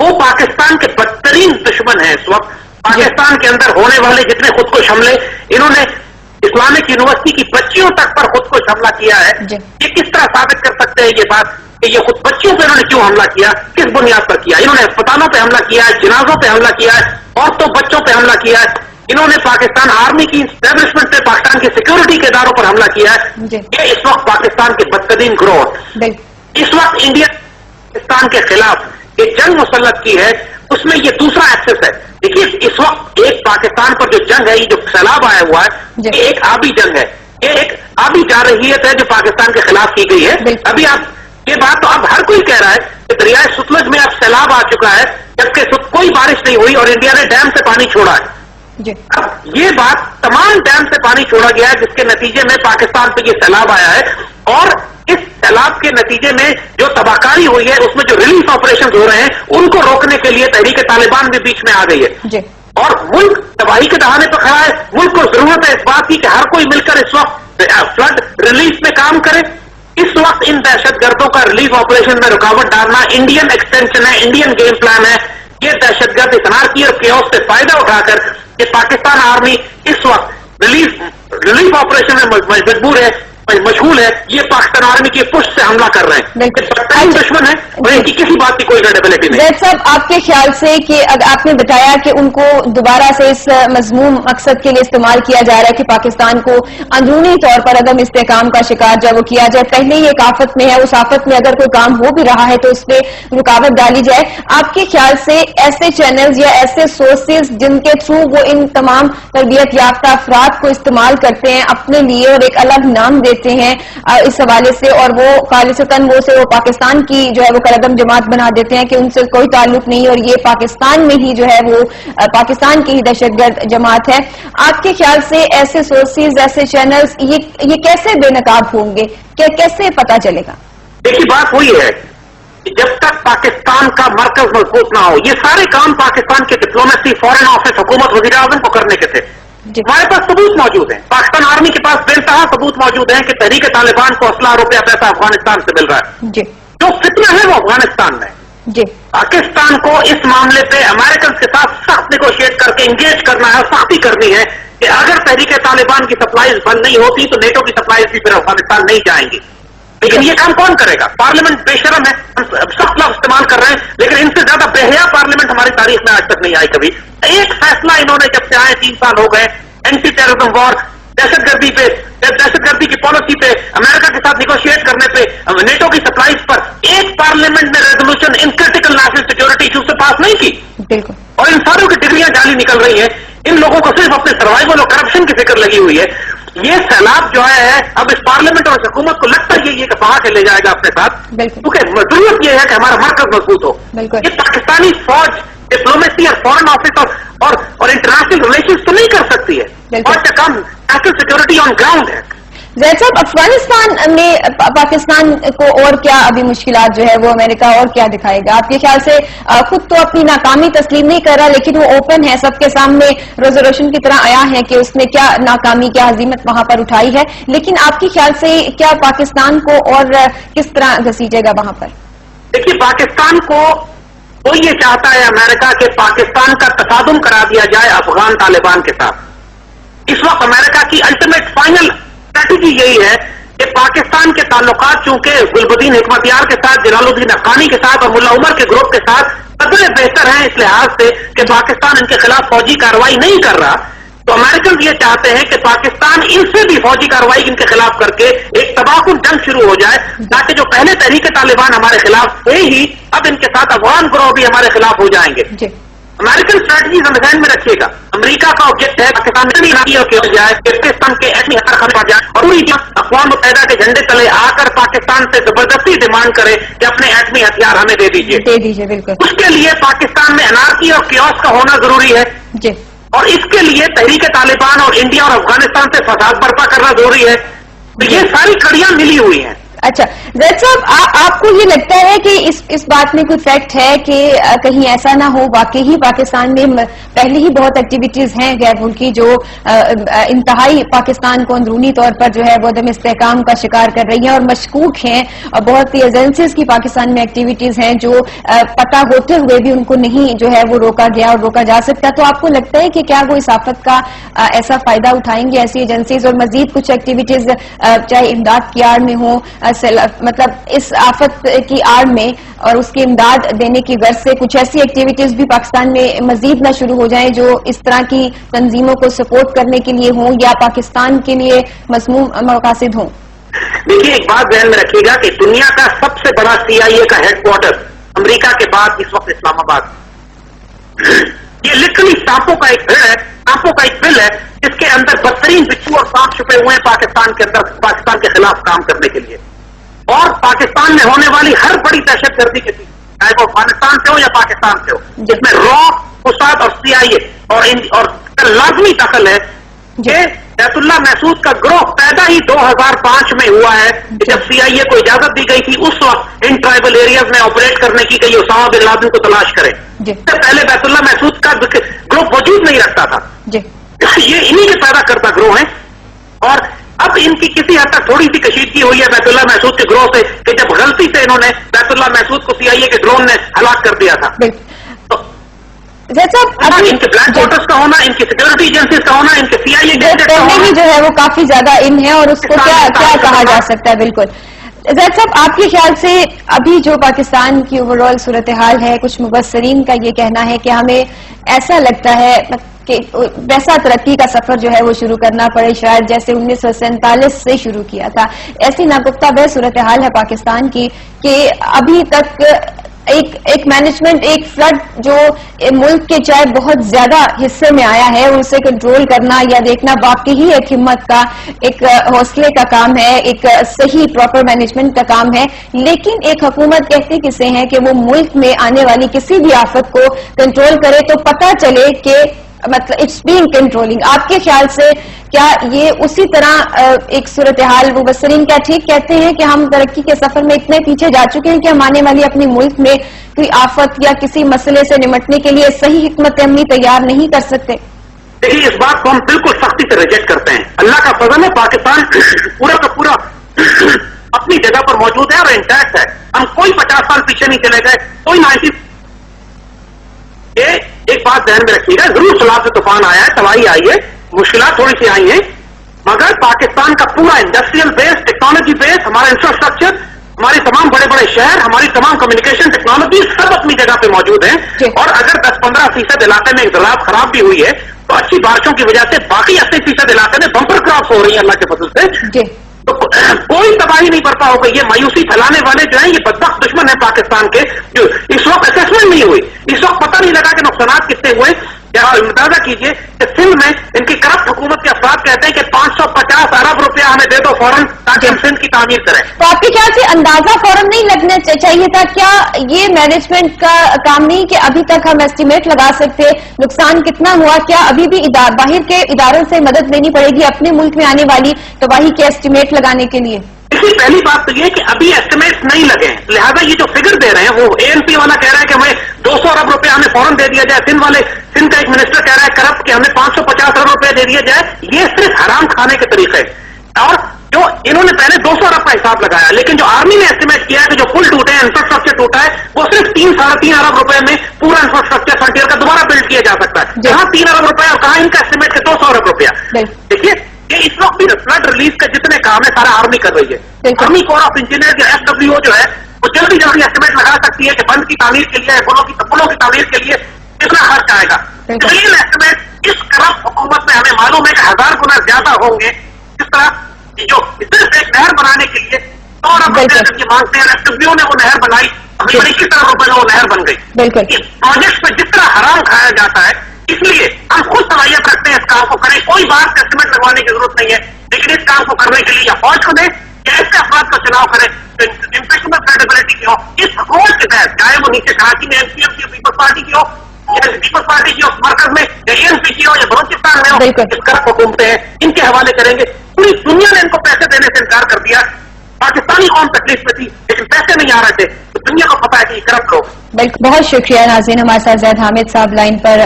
وہ پاکستان کے بدترین دشمن ہیں اس وقت. پاکستان کے اندر ہونے والے جتنے خودکش حملے، انہوں نے اسلامک یونیورسٹی کی بچیوں تک پر خودکش حملہ کیا ہے. یہ کس طرح ثابت کر سکتے ہیں یہ بات کہ یہ خود بچیوں پہ انہوں نے کیوں حملہ کیا، کس بنیاد پر کیا؟ انہوں نے اسپتالوں پہ حملہ کیا ہے، جنازوں پہ حملہ کیا ہے، عورتوں بچوں پہ حملہ کیا ہے. انہوں نے پاکستان آرمی کی اسٹیبلشمنٹ پہ، پاکستان کے سیکورٹی کے اداروں پر حملہ کیا ہے. یہ اس وقت پاکستان کے بدترین گروہ. اس وقت انڈیا پاکستان کے خلاف یہ جنگ مسلط کی ہے، اس میں یہ دوسرا ایکسس ہے. دیکھیے اس وقت ایک پاکستان پر جو جنگ ہے، یہ جو سیلاب آیا ہوا ہے، یہ ایک آبی جنگ ہے، یہ ایک آبی جارحیت ہے جو پاکستان کے خلاف کی گئی ہے. ابھی آپ یہ بات تو اب ہر کوئی کہہ رہا ہے کہ دریائے ستلج میں اب سیلاب آ چکا ہے، جبکہ کوئی بارش نہیں ہوئی اور انڈیا نے ڈیم سے پانی چھوڑا ہے. اب یہ بات تمام ڈیم سے پانی چھوڑا گیا ہے، جس کے نتیجے میں پاکستان پہ یہ سیلاب آیا ہے. اور اس سیلاب کے نتیجے میں جو تباہ کاری ہوئی ہے، اس میں جو ریلیف آپریشن ہو رہے ہیں، ان کو روکنے کے لیے تحریک طالبان بھی بیچ میں آ گئی ہے. اور ملک تباہی کے دہانے پر کھڑا ہے. ملک کو ضرورت ہے اس بات کی کہ ہر کوئی مل کر اس وقت فلڈ ریلیف میں کام کرے. اس وقت ان دہشت گردوں کا ریلیف آپریشن میں رکاوٹ ڈالنا انڈین ایکسٹینشن ہے، انڈین گیم پلان ہے. یہ دہشت گرد اس انارکی اور کیوس سے فائدہ اٹھا کر کہ پاکستان آرمی اس وقت ریلیف آپریشن میں مجبور ہے، مشغول ہے، یہ پاکستان آرمی کی پشت سے حملہ کر رہے ہیں. دشمن ہے، ان کی کسی بات کی کوئی کریڈیبلٹی نہیں. زید صاحب، آپ کے خیال سے کہ آپ نے بتایا کہ ان کو دوبارہ سے اس مذموم مقصد کے لیے استعمال کیا جا رہا ہے کہ پاکستان کو اندرونی طور پر عدم استحکام کا شکار جب وہ کیا جائے، پہلے ہی ایک آفت میں ہے، اس آفت میں اگر کوئی کام ہو بھی رہا ہے تو اس پہ رکاوٹ ڈالی جائے. آپ کے خیال سے ایسے چینلز یا ایسے سورسز جن کے تھرو وہ ان تمام تربیت یافتہ افراد کو استعمال کرتے ہیں اپنے لیے اور ایک الگ نام دیتے ہیں اس حوالے سے، اور وہ خالصتاً وہ پاکستان کی جو ہے وہ کالعدم جماعت بنا دیتے ہیں کہ ان سے کوئی تعلق نہیں اور یہ پاکستان میں ہی جو ہے وہ پاکستان کی ہی دہشت گرد جماعت ہے، آپ کے خیال سے ایسے سورسز، ایسے چینلز یہ کیسے بے نقاب ہوں گے؟ کیسے پتہ چلے گا؟ دیکھیے بات وہی ہے کہ جب تک پاکستان کا مرکز مضبوط نہ ہو، یہ سارے کام پاکستان کے ڈپلومیسی، فورن آفس، حکومت، وزیر اعظم کو کرنے کے تھے. ہمارے پاس ثبوت موجود ہیں، پاکستان آرمی کے پاس بے انتہا ثبوت موجود ہیں کہ تحریک طالبان کو اسلحہ، روپیہ، پیسہ افغانستان سے مل رہا ہے. جو فتنہ ہے وہ افغانستان میں. پاکستان کو اس معاملے پہ امریکن کے ساتھ سخت نیگوشیٹ کر کے انگیج کرنا ہے، سختی کرنی ہے کہ اگر تحریک طالبان کی سپلائیز بند نہیں ہوتی تو نیٹو کی سپلائیز بھی پھر افغانستان نہیں جائیں گی. لیکن یہ کام کون کرے گا؟ پارلیمنٹ بے شرم ہے، ہم سخت لفظ استعمال کر رہے ہیں، لیکن ان سے زیادہ بے حیا پارلیمنٹ ہماری تاریخ میں آج تک نہیں آئی کبھی. ایک فیصلہ انہوں نے جب سے آئے 3 سال ہو گئے، اینٹی ٹیررزم وار، دہشت گردی پہ، دہشت گردی کی پالیسی پہ، امریکہ کے ساتھ نیگوشیٹ کرنے پہ، نیٹو کی سپلائیز پر ایک پارلیمنٹ نے resolution in critical national security issue سے پاس نہیں کی. اور ان ساروں کی ڈگریاں جعلی نکل رہی ہیں. ان لوگوں کو صرف اپنے سروائیول اور کرپشن کی فکر لگی ہوئی ہے. یہ سیلاب جو ہے اب اس پارلیمنٹ اور حکومت کو لگتا ہی ہے کہ بہا کے لے جائے گا اپنے ساتھ، کیونکہ ضرورت یہ ہے کہ ہمارا مرکز مضبوط ہو. یہ پاکستانی فوج ڈپلومیسی اور فورن آفس اور انٹرنیشنل ریلیشنز تو نہیں کر سکتی ہے، اور کم نیشنل سیکورٹی آن گراؤنڈ ہے. زید صاحب، افغانستان میں پاکستان کو اور کیا ابھی مشکلات جو ہے وہ امریکہ اور کیا دکھائے گا؟ آپ کے خیال سے خود تو اپنی ناکامی تسلیم نہیں کر رہا، لیکن وہ اوپن ہے، سب کے سامنے ریزولوشن کی طرح آیا ہے کہ اس نے کیا ناکامی، کیا ہزیمت وہاں پر اٹھائی ہے، لیکن آپ کے خیال سے کیا پاکستان کو اور کس طرح گھسیٹے گا وہاں پر؟ دیکھیے پاکستان کو وہ یہ چاہتا ہے امریکہ کہ پاکستان کا تصادم کرا دیا جائے افغان طالبان کے ساتھ. اس وقت امریکہ کی الٹیمیٹ فائنل اسٹریٹجی یہی ہے کہ پاکستان کے تعلقات چونکہ گلبدین حکمتیار کے ساتھ، جلال الدین افغانی کے ساتھ اور ملا عمر کے گروپ کے ساتھ قدرے بہتر ہیں اس لحاظ سے کہ پاکستان ان کے خلاف فوجی کارروائی نہیں کر رہا، تو امریکن یہ چاہتے ہیں کہ پاکستان ان سے بھی فوجی کارروائی ان کے خلاف کر کے ایک تباہ کن جنگ شروع ہو جائے، تاکہ جو پہلے تحریک طالبان ہمارے خلاف تھے ہی، اب ان کے ساتھ افغان گروہ بھی ہمارے خلاف ہو جائیں گے. امریکن اسٹریٹجیز ہم ذہن میں رکھیے گا. امریکہ کا آبجیکٹ ہے پاکستان میں جائے، پاکستان کے ایٹمی ہتھیار خم پڑ جائے اور پوری اقوام متحدہ کے جھنڈے تلے آ کر پاکستان سے زبردستی ڈیمانڈ کرے کہ اپنے ایٹمی ہتھیار ہمیں دے دیجیے. بالکل. اس کے لیے پاکستان میں انارکی اور کیوس کا ہونا ضروری ہے، اور اس کے لیے تحریک طالبان اور انڈیا اور افغانستان سے فساد برپا کرنا ضروری ہے. تو یہ ساری کڑیاں ملی ہوئی ہیں. اچھا زید صاحب، آپ کو یہ لگتا ہے کہ اس بات میں کوئی فیکٹ ہے کہ کہیں ایسا نہ ہو واقعی پاکستان میں پہلے ہی بہت ایکٹیویٹیز ہیں غیر ملکی جو انتہائی پاکستان کو اندرونی طور پر جو ہے وہ عدم استحکام کا شکار کر رہی ہیں اور مشکوک ہیں، اور بہت سی ایجنسیز کی پاکستان میں ایکٹیویٹیز ہیں جو پتہ ہوتے ہوئے بھی ان کو نہیں جو ہے وہ روکا گیا اور روکا جا سکتا؟ تو آپ کو لگتا ہے کہ کیا وہ اس آفت کا ایسا فائدہ اٹھائیں گے ایسی ایجنسیز، اور مزید کچھ ایکٹیویٹیز چاہے امداد کی آڑ میں ہوں، مطلب اس آفت کی آڑ میں اور اس کی امداد دینے کی غرض سے کچھ ایسی ایکٹیویٹیز بھی پاکستان میں مزید نہ شروع ہو جائیں جو اس طرح کی تنظیموں کو سپورٹ کرنے کے لیے ہوں یا پاکستان کے لیے مذموم مقاصد ہوں؟ دیکھیے، ایک بات ذہن میں رکھیے گا کہ دنیا کا سب سے بڑا CIA کا ہیڈ کوارٹر امریکہ کے بعد اس وقت اسلام آباد، یہ لٹرلی سانپوں کا ایک بھیڑ ہے، سانپوں کا ایک بل ہے جس کے اندر بدترین بچھو اور سانپ چھپے ہوئے ہیں پاکستان کے اندر، پاکستان کے خلاف کام کرنے کے لیے، اور پاکستان میں ہونے والی ہر بڑی دہشت گردی کی چیز، چاہے وہ افغانستان سے ہو یا پاکستان سے ہو، جس میں را، موساد اور CIA اور لازمی دخل ہے کہ بیت اللہ محسود کا گروہ پیدا ہی 2005 میں ہوا ہے، جب CIA کو اجازت دی گئی تھی اس وقت ان ٹرائبل ایریاز میں آپریٹ کرنے کی گئی اسامہ بن لادن کو تلاش کریں، اس سے پہلے بیت اللہ محسود کا گروہ وجود نہیں رکھتا تھا، یہ انہی کے پیدا کرتا گروہ ہیں، اور اب ان کی کسی حد تک تھوڑی سی کشیدگی ہوئی ہے بیت اللہ محسود کے گروہ سے کہ جب غلطی سے انہوں نے بیت اللہ محسود کو CIA کے ڈرون نے ہلاک کر دیا تھا۔ ان کے بلیک واٹرز کا ہونا، ان کی سیکورٹی ایجنسیز کا ہونا، ان کے CIA گیجٹ کا ہونا جو ہے وہ کافی زیادہ ان ہے، اور اس کو کیا کہا جا سکتا ہے؟ بالکل زید صاحب، آپ کے خیال سے ابھی جو پاکستان کی اوور آل صورتحال ہے، کچھ مبصرین کا یہ کہنا ہے کہ ہمیں ایسا لگتا ہے کہ ویسا ترقی کا سفر جو ہے وہ شروع کرنا پڑے شاید جیسے 1947 سے شروع کیا تھا، ایسی ناگفتہ بہ صورتحال ہے پاکستان کی کہ ابھی تک ایک مینجمنٹ، ایک فلڈ جو ملک کے چاہے بہت زیادہ حصے میں آیا ہے، اسے کنٹرول کرنا یا دیکھنا واقعی ایک ہمت کا، ایک حوصلے کا کام ہے، ایک صحیح پراپر مینجمنٹ کا کام ہے، لیکن ایک حکومت کہتی کسے ہیں کہ وہ ملک میں آنے والی کسی بھی آفت کو کنٹرول کرے تو پتہ چلے کہ مطلب اٹس بینگ کنٹرولنگ۔ آپ کے خیال سے کیا یہ اسی طرح ایک صورتحال، مبصرین کیا ٹھیک کہتے ہیں کہ ہم ترقی کے سفر میں اتنے پیچھے جا چکے ہیں کہ ہم آنے والی اپنی ملک میں کوئی آفت یا کسی مسئلے سے نمٹنے کے لیے صحیح حکمت عملی تیار نہیں کر سکتے؟ دیکھیے، اس بات کو ہم بالکل سختی سے ریجیکٹ کرتے ہیں۔ اللہ کا فضل ہے، پاکستان پورا کا پورا اپنی جگہ پر موجود ہے اور انٹیکٹ ہے، ہم کوئی 50 سال پیچھے نہیں چلے گئے، کوئی 90۔ ایک بات ذہن میں رکھیے گا، ضرور سیلاب سے طوفان آیا ہے، تباہی آئی ہے، مشکلات تھوڑی سی آئی ہیں، مگر پاکستان کا پورا انڈسٹریل بیس، ٹیکنالوجی بیس، ہمارا انفراسٹرکچر، ہماری تمام بڑے بڑے شہر، ہماری تمام کمیونیکیشن ٹیکنالوجی سب اپنی جگہ پہ موجود ہیں، اور اگر 10-15% علاقے میں زراعت خراب بھی ہوئی ہے تو اچھی بارشوں کی وجہ سے باقی 80% علاقے میں بمپر کراپس ہو رہی ہیں اللہ کے فضل سے، تو کوئی تباہی نہیں برپا ہو گئی۔ یہ مایوسی پھیلانے والے جو ہیں یہ بدبخت دشمن ہیں پاکستان کے، جو اس وقت اسسمنٹ نہیں ہوئی، اس وقت پتہ نہیں لگا کہ نقصانات کتنے ہوئے۔ اندازہ کیجئے کہ سندھ میں ان کی کرپٹ حکومت کے افراد کہتے ہیں کہ 550 ارب روپیہ ہمیں دے دو فوراً تاکہ ہم سندھ کی تعمیر کریں۔ تو آپ کے خیال سے اندازہ فوراً نہیں لگنا چاہیے تھا؟ کیا یہ مینجمنٹ کا کام نہیں کہ ابھی تک ہم ایسٹیمیٹ لگا سکتے نقصان کتنا ہوا؟ کیا ابھی بھی باہر کے اداروں سے مدد لینی پڑے گی اپنے ملک میں آنے والی تباہی کے ایسٹیمیٹ لگانے کے لیے؟ دیکھیے، پہلی بات تو یہ کہ ابھی ایسٹیمیٹس نہیں لگے ہیں، لہٰذا یہ جو فگر دے رہے ہیں، وہ ANP والا کہہ رہا ہے کہ ہمیں 200 ارب روپے ہمیں فوراً دے دیا جائے، سندھ کا ایک منسٹر کہہ رہا ہے کرپٹ کہ ہمیں 550 ارب روپے دے دیا جائے، یہ صرف حرام کھانے کے طریقے، اور جو انہوں نے پہلے 200 ارب کا حساب لگایا، لیکن جو آرمی نے ایسٹیمیٹ کیا ہے کہ جو پل ٹوٹے ہیں، انفراسٹرکچر ٹوٹا ہے، وہ صرف 3-3.5 ارب روپے میں پورا انفراسٹرکچر فرنٹیئر کا دوبارہ بلڈ کیا جا سکتا ہے، جہاں 3 ارب روپے اور کہاں ان کا ایسٹیمیٹ ہے 200 ارب روپیہ۔ دیکھیے، یہ اس وقت بھی فلڈ ریلیف کے جتنے کام ہے سارا آرمی کر رہی ہے، آرمی کور آف انجینئر جو FWO جو ہے وہ جلدی ایسٹیمیٹ لگا سکتی ہے کہ بند کی تعمیر کے لیے، پلوں کی تعمیر کے لیے کتنا خرچ آئے گا۔ ریل ایسٹیمیٹ اس کرپٹ حکومت میں ہمیں معلوم ہے کہ 1000 گنا زیادہ ہوں گے، جس طرح جو صرف ایک نہر بنانے کے لیے 100 ارب روپے کی مانگتے ہیں، FWO نے وہ نہر بنائی، 21 ارب روپے میں وہ نہر بن گئی۔ پروجیکٹ پہ جس طرح حرام کھایا جاتا ہے، اس لیے ہم خود صلاحیت رکھتے ہیں اس کام کو کریں، کوئی بات ایسٹیمیٹ لگوانے کی ضرورت نہیں ہے، لیکن اس کام کو کرنے کے لیے یا فوج کو دیں یا ایسے افراد کا چناؤ کریں تو انفیکشن کریڈیبلٹی کی ہو، اس حکومت کے تحت، چاہے وہ نیچے کراچی میں MCM کی پیپلز پارٹی کی ہو یا پیپلز پارٹی کی ہو مرکز میں، یا ANP کی ہو یا بلوچستان میں ہو، اس کرپ حکومتیں ہیں، ان کے حوالے کریں گے۔ پوری دنیا نے ان کو پیسے دینے سے انکار کر دیا، پاکستانی قوم تکلیف میں تھی لیکن پیسے نہیں آ رہے تھے، تو دنیا کو پتا ہے کہ یہ کرپٹ لوگ. بالکل، بہت شکریہ ناظرین. ہمارے ساتھ زید حامد صاحب لائن پر